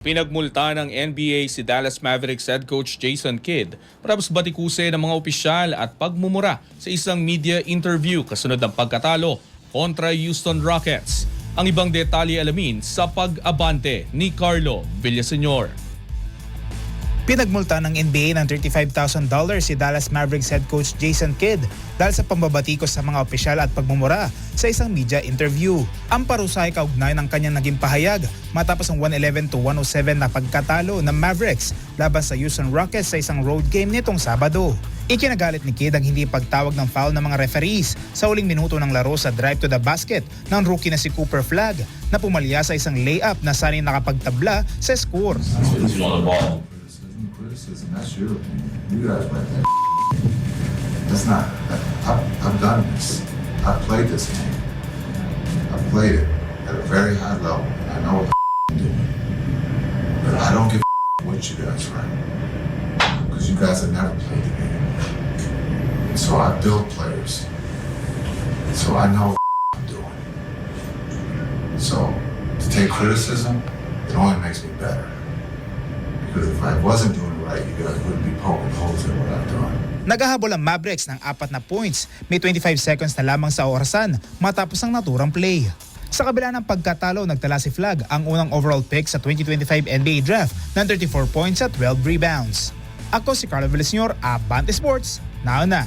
Pinagmulta ng NBA si Dallas Mavericks head coach Jason Kidd matapos batikusin ng mga opisyal at pagmumura sa isang media interview kasunod ng pagkatalo kontra Houston Rockets. Ang ibang detalye alamin sa pag-abante ni Carlo Villaseñor. Pinagmulta ng NBA ng $35,000 si Dallas Mavericks head coach Jason Kidd dahil sa pambabatikos sa mga opisyal at pagmumura sa isang media interview. Ang parusa ay kaugnay ng kanyang naging pahayag matapos ang 111-107 na pagkatalo ng Mavericks laban sa Houston Rockets sa isang road game nitong Sabado. Ikinagalit ni Kidd ang hindi pagtawag ng foul ng mga referees sa huling minuto ng laro sa drive to the basket ng rookie na si Cooper Flagg na pumalya sa isang layup na sanay nakapagtabla sa score. Criticism, that's your opinion. You guys like that. That's not. I've done this. I've played this game. I've played it at a very high level. I know what I'm doing. But I don't give a what you guys write. Because you guys have never played the game. And so I build players. So I know what I'm doing. So to take criticism, it only makes me better. Because if I wasn't doing it right, you guys wouldn't be poking holes in what I've done. Nagahabol ang Mavericks ng 4 na points. May 25 seconds na lamang sa orasan matapos ang naturang play. Sa kabila ng pagkatalo, nagtala si Flagg ang unang overall pick sa 2025 NBA Draft ng 34 points at 12 rebounds. Ako si Carlo Villaseñor, Abante Sports, now na.